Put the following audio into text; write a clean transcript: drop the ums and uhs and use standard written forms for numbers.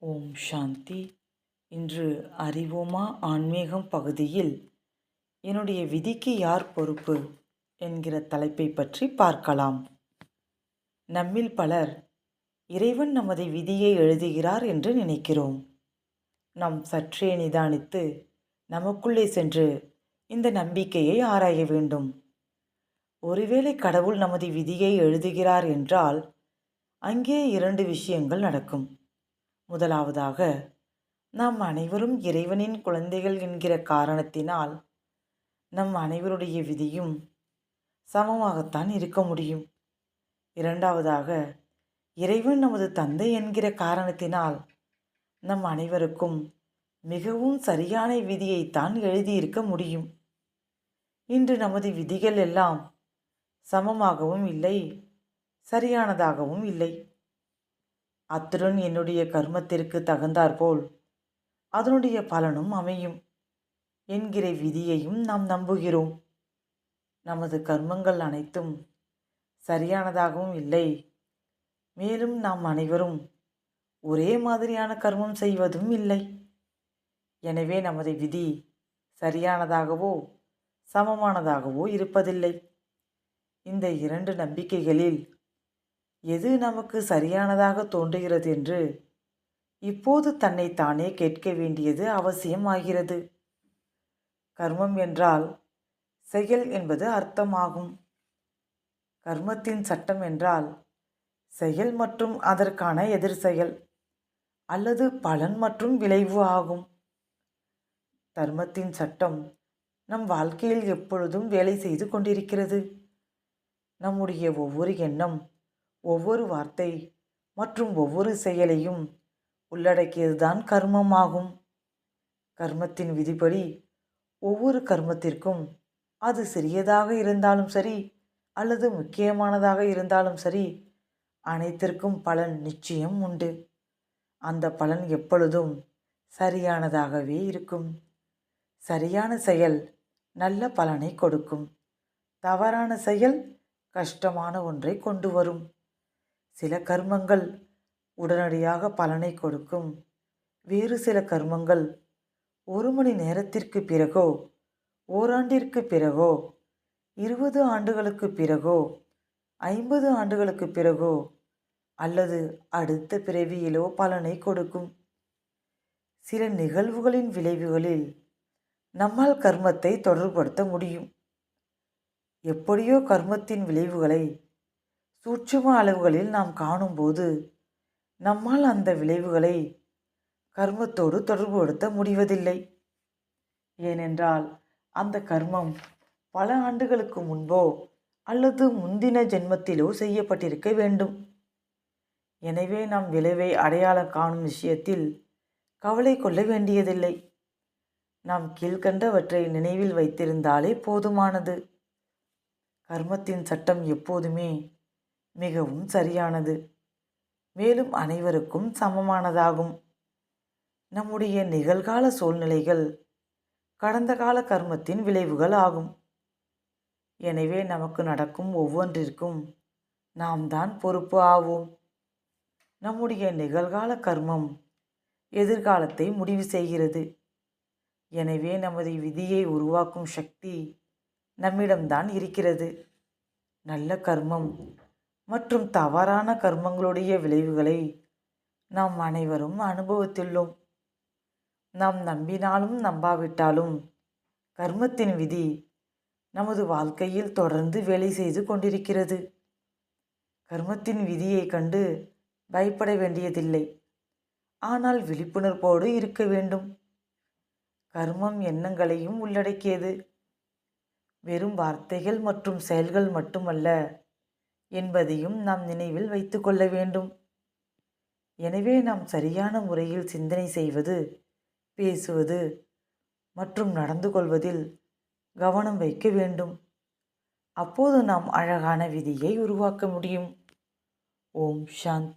ஓம் சாந்தி. இன்று அறிவோமா ஆன்மீகம் பகுதியில் என்னுடைய விதிக்கு யார் பொறுப்பு என்கிற தலைப்பை பற்றி பார்க்கலாம். நம்மில் பலர் இறைவன் நமது விதியை எழுதுகிறார் என்று நினைக்கிறோம். நாம் சற்றே நிதானித்து நமக்குள்ளே சென்று இந்த நம்பிக்கையை ஆராய வேண்டும். ஒருவேளை கடவுள் நமது விதியை எழுதுகிறார் என்றால் அங்கே 2 விஷயங்கள் நடக்கும். முதலாவதாக, நாம் அனைவரும் இறைவனின் குழந்தைகள் என்கிற காரணத்தினால் நம் அனைவருடைய விதியும் சமமாகத்தான் இருக்க முடியும். இரண்டாவதாக, இறைவன் நமது தந்தை என்கிற காரணத்தினால் நம் அனைவருக்கும் மிகவும் சரியான விதியைத்தான் எழுதியிருக்க முடியும். இன்று நமது விதிகள் எல்லாம் சமமாகவும் இல்லை, சரியானதாகவும் இல்லை. அத்துடன் என்னுடைய கர்மத்திற்கு தகுந்தாற்போல் அதனுடைய பலனும் அமையும் என்கிற விதியையும் நாம் நம்புகிறோம். நமது கர்மங்கள் அனைத்தும் சரியானதாகவும் இல்லை, மேலும் நாம் அனைவரும் ஒரே மாதிரியான கர்மம் செய்வதும் இல்லை. எனவே நமது விதி சரியானதாகவோ சமமானதாகவோ இருப்பதில்லை. இந்த 2 நம்பிக்கைகளில் எது நமக்கு சரியானதாக தோன்றுகிறது என்று இப்போது தன்னை தானே கேட்க வேண்டியது அவசியமாகிறது. கர்மம் என்றால் செயல் என்பது அர்த்தமாகும். கர்மத்தின் சட்டம் என்றால் செயல் மற்றும் அதற்கான எதிர் செயல் அல்லது பலன் மற்றும் விளைவு ஆகும். தர்மத்தின் சட்டம் நம் வாழ்க்கையில் எப்பொழுதும் வேலை செய்து கொண்டிருக்கிறது. நம்முடைய ஒவ்வொரு எண்ணம், ஒவ்வொரு வார்த்தை மற்றும் ஒவ்வொரு செயலையும் உள்ளடக்கியதுதான் கர்மமாகும். கர்மத்தின் விதிப்படி ஒவ்வொரு கர்மத்திற்கும், அது சிறியதாக இருந்தாலும் சரி அல்லது முக்கியமானதாக இருந்தாலும் சரி, அனைத்திற்கும் பலன் நிச்சயம் உண்டு. அந்த பலன் எப்பொழுதும் சரியானதாகவே இருக்கும். சரியான செயல் நல்ல பலனை கொடுக்கும். தவறான செயல் கஷ்டமான ஒன்றை கொண்டு வரும். சில கர்மங்கள் உடனடியாக பலனை கொடுக்கும். வேறு சில கர்மங்கள் 1 மணி நேரத்திற்கு பிறகோ, ஓராண்டிற்கு பிறகோ, 20 ஆண்டுகளுக்கு பிறகோ, 50 ஆண்டுகளுக்கு பிறகோ அல்லது அடுத்த பிறவியிலோ பலனை கொடுக்கும். சில நிகழ்வுகளின் விளைவுகளில் நம்மால் கர்மத்தை தொடர்புபடுத்த முடியும். எப்படியோ கர்மத்தின் விளைவுகளை சூட்சும அளவுகளில் நாம் காணும்போது நம்மால் அந்த விளைவுகளை கர்மத்தோடு தொடர்புபடுத்த முடிவதில்லை. ஏனென்றால் அந்த கர்மம் பல ஆண்டுகளுக்கு முன்போ அல்லது முந்தின ஜென்மத்திலோ செய்யப்பட்டிருக்க வேண்டும். எனவே நாம் விளைவை அடையாளம் காணும் விஷயத்தில் கவலை கொள்ள வேண்டியதில்லை. நாம் கீழ்கண்டவற்றை நினைவில் வைத்திருந்தாலே போதுமானது. கர்மத்தின் சட்டம் எப்போதுமே மிகவும் சரியானது, மேலும் அனைவருக்கும் சமமானதாகும். நம்முடைய நிகழ்கால சூழ்நிலைகள் கடந்த கால கர்மத்தின் விளைவுகள் ஆகும். எனவே நமக்கு நடக்கும் ஒவ்வொன்றிற்கும் நாம் தான் பொறுப்பு ஆவோம். நம்முடைய நிகழ்கால கர்மம் எதிர்காலத்தை முடிவு செய்கிறது. எனவே நமது விதியை உருவாக்கும் சக்தி நம்மிடம்தான் இருக்கிறது. நல்ல கர்மம் மற்றும் தவறான கர்மங்களுடைய விளைவுகளை நாம் அனைவரும் அனுபவித்துள்ளோம். நாம் நம்பினாலும் நம்பாவிட்டாலும் கர்மத்தின் விதி நமது வாழ்க்கையில் தொடர்ந்து வேலை செய்து கொண்டிருக்கிறது. கர்மத்தின் விதியை கண்டு பயப்பட வேண்டியதில்லை, ஆனால் விழிப்புணர்வோடு இருக்க வேண்டும். கர்மம் எண்ணங்களையும் உள்ளடக்கியது, வெறும் வார்த்தைகள் மற்றும் செயல்கள் மட்டுமல்ல என்பதையும் நாம் நினைவில் வைத்து கொள்ள வேண்டும். எனவே நாம் சரியான முறையில் சிந்தனை செய்வது, பேசுவது மற்றும் நடந்து கொள்வதில் கவனம் வைக்க வேண்டும். அப்போது நாம் அழகான விதியை உருவாக்க முடியும். ஓம் சாந்தி.